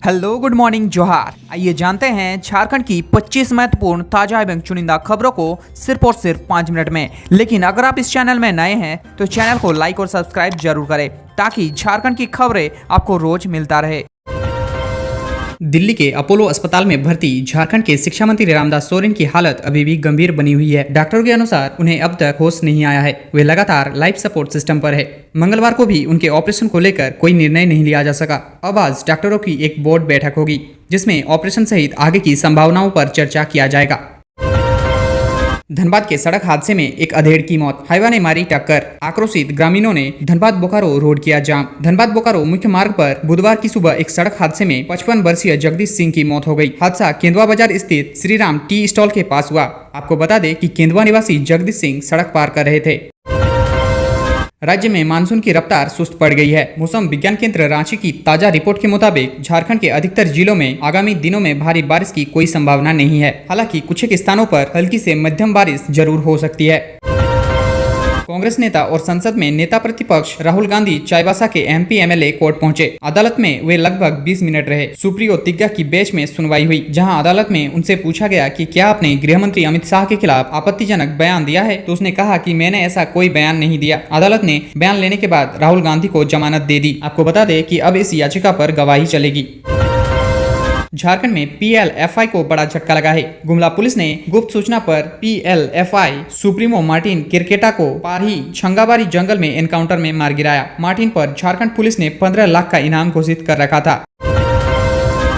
Hello good morning जोहार। आइए जानते हैं झारखंड की 25 महत्वपूर्ण ताजा एवं चुनिंदा खबरों को सिर्फ और सिर्फ 5 मिनट में। लेकिन अगर आप इस चैनल में नए हैं तो चैनल को लाइक और सब्सक्राइब जरूर करें ताकि झारखंड की खबरें आपको रोज मिलता रहे। दिल्ली के अपोलो अस्पताल में भर्ती झारखंड के शिक्षा मंत्री रामदास सोरेन की हालत अभी भी गंभीर बनी हुई है। डॉक्टरों के अनुसार उन्हें अब तक होश नहीं आया है। वे लगातार लाइफ सपोर्ट सिस्टम पर है। मंगलवार को भी उनके ऑपरेशन को लेकर कोई निर्णय नहीं लिया जा सका। अब आज डॉक्टरों की एक बोर्ड बैठक होगी जिसमें ऑपरेशन सहित आगे की संभावनाओं पर चर्चा किया जाएगा। धनबाद के सड़क हादसे में एक अधेड़ की मौत, हाईवा ने मारी टक्कर। आक्रोशित ग्रामीणों ने धनबाद बोकारो रोड किया जाम। धनबाद बोकारो मुख्य मार्ग पर बुधवार की सुबह एक सड़क हादसे में 55 वर्षीय जगदीश सिंह की मौत हो गई। हादसा केंदुआ बाजार स्थित श्री राम टी स्टॉल के पास हुआ। आपको बता दें कि केंदुआ निवासी जगदीश सिंह सड़क पार कर रहे थे। राज्य में मानसून की रफ्तार सुस्त पड़ गई है। मौसम विज्ञान केंद्र रांची की ताजा रिपोर्ट के मुताबिक झारखंड के अधिकतर जिलों में आगामी दिनों में भारी बारिश की कोई संभावना नहीं है। हालांकि कुछ एक स्थानों पर हल्की से मध्यम बारिश जरूर हो सकती है। कांग्रेस नेता और संसद में नेता प्रतिपक्ष राहुल गांधी चाईबासा के एमपी एमएलए कोर्ट पहुंचे। अदालत में वे लगभग 20 मिनट रहे। सुप्रियो तिग्गा की बेंच में सुनवाई हुई, जहां अदालत में उनसे पूछा गया कि क्या आपने गृह मंत्री अमित शाह के खिलाफ आपत्तिजनक बयान दिया है, तो उसने कहा कि मैंने ऐसा कोई बयान नहीं दिया। अदालत ने बयान लेने के बाद राहुल गांधी को जमानत दे दी। आपको बता दें कि अब इस याचिका पर गवाही चलेगी। झारखंड में पीएलएफआई को बड़ा झटका लगा है। गुमला पुलिस ने गुप्त सूचना पर पीएलएफआई सुप्रीमो मार्टिन किरकेटा को पारही छंगाबारी जंगल में एनकाउंटर में मार गिराया। मार्टिन पर झारखंड पुलिस ने 15 लाख का इनाम घोषित कर रखा था।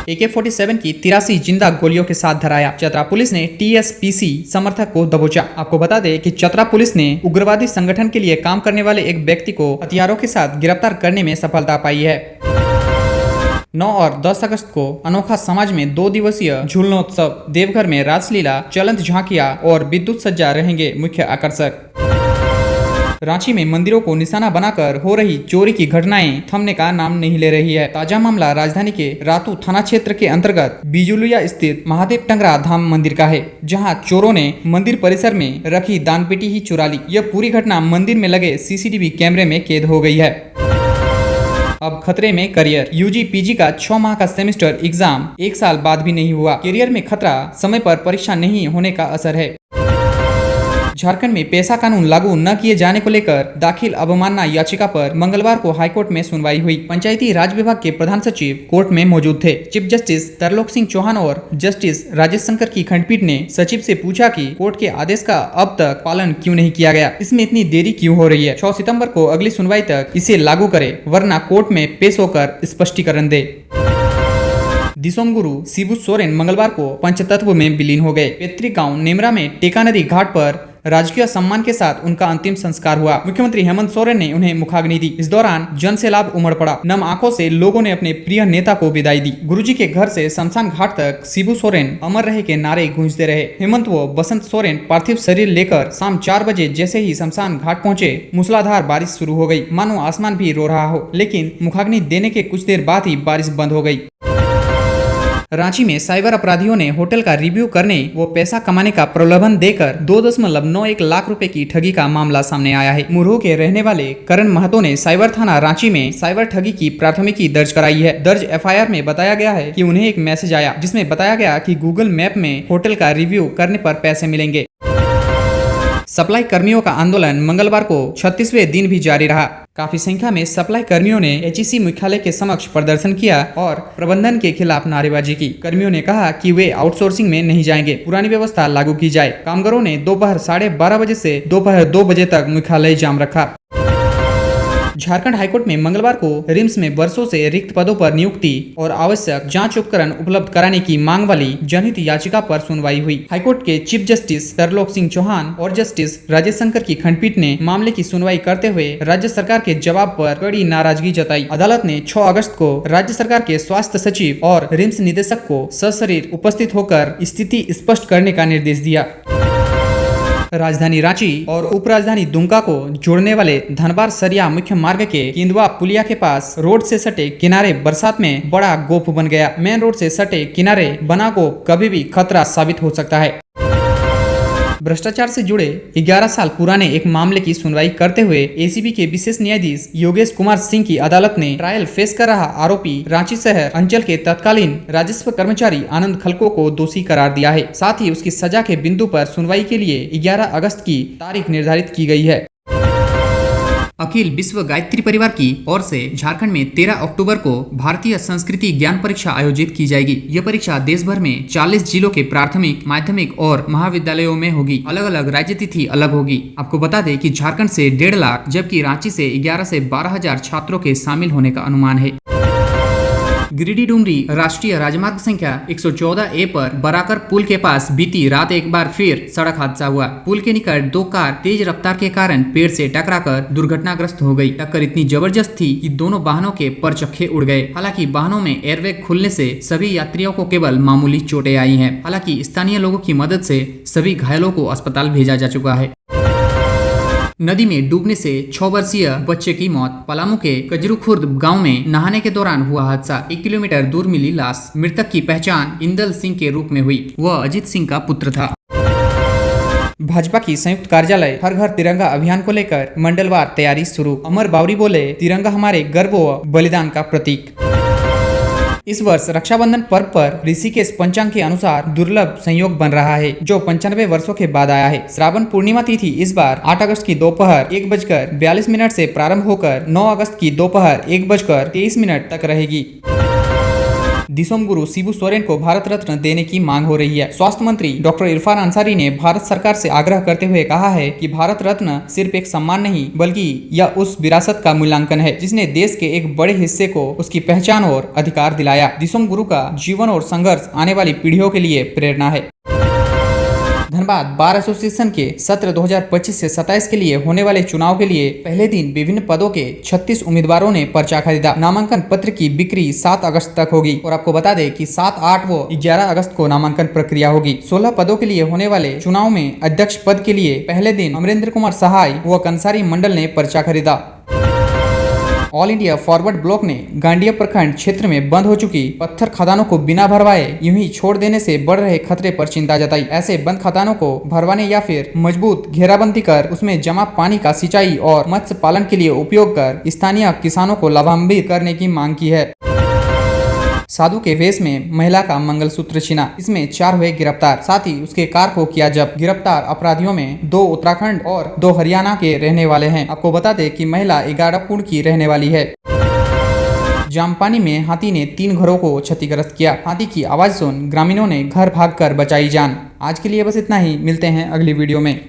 AK-47 की 83 जिंदा गोलियों के साथ धराया। चतरा पुलिस ने टीएसपीसी समर्थक को दबोचा। आपको बता दें कि चतरा पुलिस ने उग्रवादी संगठन के लिए काम करने वाले एक व्यक्ति को हथियारों के साथ गिरफ्तार करने में सफलता पाई है। 9 और 10 अगस्त को अनोखा समाज में 2 दिवसीय झूलनोत्सव, देवघर में रासलीला, चलंत झांकियां और विद्युत सज्जा रहेंगे मुख्य आकर्षक। रांची में मंदिरों को निशाना बनाकर हो रही चोरी की घटनाएं थमने का नाम नहीं ले रही है। ताजा मामला राजधानी के रातू थाना क्षेत्र के अंतर्गत बिजुलिया स्थित महादेव टंगरा धाम मंदिर का है, जहां चोरों ने मंदिर परिसर में रखी दानपेटी ही चुरा ली। यह पूरी घटना मंदिर में लगे सीसीटीवी कैमरे में कैद हो गई है। अब खतरे में करियर। यूजी पीजी का 6 माह का सेमेस्टर एग्जाम 1 साल बाद भी नहीं हुआ। करियर में खतरा, समय पर परीक्षा नहीं होने का असर है। झारखंड में पेशा कानून लागू न किए जाने को लेकर दाखिल अवमानना याचिका पर मंगलवार को हाईकोर्ट में सुनवाई हुई। पंचायती राज विभाग के प्रधान सचिव कोर्ट में मौजूद थे। चीफ जस्टिस तरलोक सिंह चौहान और जस्टिस राजेश शंकर की खंडपीठ ने सचिव से पूछा कि कोर्ट के आदेश का अब तक पालन क्यों नहीं किया गया, इसमें इतनी देरी क्यों हो रही है। 6 सितंबर को अगली सुनवाई तक इसे लागू करे, वरना कोर्ट में पेश होकर स्पष्टीकरण दे। दिसोम गुरु शिबू सोरेन मंगलवार को पंचतत्व में विलीन हो गए। पैतृक गांव नेमरा में टेका नदी घाट पर राजकीय सम्मान के साथ उनका अंतिम संस्कार हुआ। मुख्यमंत्री हेमंत सोरेन ने उन्हें मुखाग्नि दी। इस दौरान जन सैलाब उमड़ पड़ा। नम आंखों से लोगों ने अपने प्रिय नेता को विदाई दी। गुरुजी के घर से शमशान घाट तक शिबू सोरेन अमर रहे के नारे गूंजते रहे। हेमंत व बसंत सोरेन पार्थिव शरीर लेकर शाम 4 बजे जैसे ही शमशान घाट पहुंचे, मूसलाधार बारिश शुरू हो गई, मानो आसमान भी रो रहा हो। लेकिन मुखाग्नि देने के कुछ देर बाद ही बारिश बंद हो गई। रांची में साइबर अपराधियों ने होटल का रिव्यू करने व पैसा कमाने का प्रलोभन देकर 2.91 लाख रुपए की ठगी का मामला सामने आया है। मुरहू के रहने वाले करण महतो ने साइबर थाना रांची में साइबर ठगी की प्राथमिकी दर्ज कराई है। दर्ज एफआईआर में बताया गया है कि उन्हें एक मैसेज आया जिसमें बताया गया कि गूगल मैप में होटल का रिव्यू करने पर पैसे मिलेंगे। सप्लाई कर्मियों का आंदोलन मंगलवार को 36वें दिन भी जारी रहा। काफी संख्या में सप्लाई कर्मियों ने एचईसी मुख्यालय के समक्ष प्रदर्शन किया और प्रबंधन के खिलाफ नारेबाजी की। कर्मियों ने कहा कि वे आउटसोर्सिंग में नहीं जाएंगे, पुरानी व्यवस्था लागू की जाए। कामगारों ने दोपहर 12:30 बजे से दोपहर 2 बजे तक मुख्यालय जाम रखा। झारखंड हाईकोर्ट में मंगलवार को रिम्स में वर्षों से रिक्त पदों पर नियुक्ति और आवश्यक जांच उपकरण उपलब्ध कराने की मांग वाली जनहित याचिका पर सुनवाई हुई। हाईकोर्ट के चीफ जस्टिस तरलोक सिंह चौहान और जस्टिस राजेश शंकर की खंडपीठ ने मामले की सुनवाई करते हुए राज्य सरकार के जवाब पर कड़ी नाराजगी जताई। अदालत ने 6 अगस्त को राज्य सरकार के स्वास्थ्य सचिव और रिम्स निदेशक को सशरीर उपस्थित होकर स्थिति स्पष्ट करने का निर्देश दिया। राजधानी रांची और उपराजधानी दुमका को जोड़ने वाले धनबाद सरिया मुख्य मार्ग के केंदुआ पुलिया के पास रोड से सटे किनारे बरसात में बड़ा गोफ बन गया। मेन रोड से सटे किनारे बना गोफ कभी भी खतरा साबित हो सकता है। भ्रष्टाचार से जुड़े 11 साल पुराने एक मामले की सुनवाई करते हुए एसीबी के विशेष न्यायाधीश योगेश कुमार सिंह की अदालत ने ट्रायल फेस कर रहा आरोपी रांची शहर अंचल के तत्कालीन राजस्व कर्मचारी आनंद खलको को दोषी करार दिया है। साथ ही उसकी सजा के बिंदु पर सुनवाई के लिए 11 अगस्त की तारीख निर्धारित की गई है। अखिल विश्व गायत्री परिवार की ओर से झारखंड में 13 अक्टूबर को भारतीय संस्कृति ज्ञान परीक्षा आयोजित की जाएगी। यह परीक्षा देश भर में 40 जिलों के प्राथमिक, माध्यमिक और महाविद्यालयों में होगी। अलग अलग राज्य तिथि अलग होगी। आपको बता दें कि झारखंड से 1.5 लाख जबकि रांची से 11 से 12 हजार छात्रों के शामिल होने का अनुमान है। गिरिडीह डुमरी राष्ट्रीय राजमार्ग संख्या 114A पर बराकर पुल के पास बीती रात एक बार फिर सड़क हादसा हुआ। पुल के निकट 2 कार तेज रफ्तार के कारण पेड़ से टकराकर दुर्घटनाग्रस्त हो गई। टक्कर इतनी जबरदस्त थी कि दोनों वाहनों के परचक्खे उड़ गए। हालांकि वाहनों में एयरबैग खुलने से सभी यात्रियों को केवल मामूली चोटें आई हैं। हालांकि स्थानीय लोगों की मदद से सभी घायलों को अस्पताल भेजा जा चुका है। नदी में डूबने से 6 वर्षीय बच्चे की मौत। पलामू के कजरूखुर्द गांव में नहाने के दौरान हुआ हादसा। 1 किलोमीटर दूर मिली लाश। मृतक की पहचान इंदल सिंह के रूप में हुई। वह अजीत सिंह का पुत्र था। भाजपा की संयुक्त कार्यालय हर घर तिरंगा अभियान को लेकर मंडलवार तैयारी शुरू। अमर बावरी बोले, तिरंगा हमारे गर्व व बलिदान का प्रतीक। इस वर्ष रक्षाबंधन पर्व पर ऋषिकेश पंचांग के अनुसार दुर्लभ संयोग बन रहा है, जो 95 वर्षों के बाद आया है। श्रावण पूर्णिमा तिथि इस बार 8 अगस्त की दोपहर 1:42 से प्रारंभ होकर 9 अगस्त की दोपहर 1:23 तक रहेगी। दिसोम गुरु शिबू सोरेन को भारत रत्न देने की मांग हो रही है। स्वास्थ्य मंत्री डॉक्टर इरफान अंसारी ने भारत सरकार से आग्रह करते हुए कहा है कि भारत रत्न सिर्फ एक सम्मान नहीं बल्कि यह उस विरासत का मूल्यांकन है जिसने देश के एक बड़े हिस्से को उसकी पहचान और अधिकार दिलाया। दिसोम गुरु का जीवन और संघर्ष आने वाली पीढ़ियों के लिए प्रेरणा है। धनबाद बार एसोसिएशन के सत्र 2025 से 27 के लिए होने वाले चुनाव के लिए पहले दिन विभिन्न पदों के 36 उम्मीदवारों ने पर्चा खरीदा। नामांकन पत्र की बिक्री 7 अगस्त तक होगी और आपको बता दें कि 7, 8 व 11 अगस्त को नामांकन प्रक्रिया होगी। 16 पदों के लिए होने वाले चुनाव में अध्यक्ष पद के लिए पहले दिन अमरेंद्र कुमार सहाय व कंसारी मंडल ने पर्चा खरीदा। ऑल इंडिया फॉरवर्ड ब्लॉक ने गांडिया प्रखंड क्षेत्र में बंद हो चुकी पत्थर खदानों को बिना भरवाए यूं ही छोड़ देने से बढ़ रहे खतरे पर चिंता जताई। ऐसे बंद खदानों को भरवाने या फिर मजबूत घेराबंदी कर उसमें जमा पानी का सिंचाई और मत्स्य पालन के लिए उपयोग कर स्थानीय किसानों को लाभान्वित करने की मांग की है। साधु के वेश में महिला का मंगलसूत्र छीना, इसमें 4 हुए गिरफ्तार। साथ ही उसके कार को किया जब्त। गिरफ्तार अपराधियों में 2 उत्तराखंड और 2 हरियाणा के रहने वाले हैं। आपको बता दें कि महिला 11 की रहने वाली है। जामपानी में हाथी ने 3 घरों को क्षतिग्रस्त किया। हाथी की आवाज सुन ग्रामीणों ने घर भागकर बचाई जान। आज के लिए बस इतना ही। मिलते हैं अगली वीडियो में।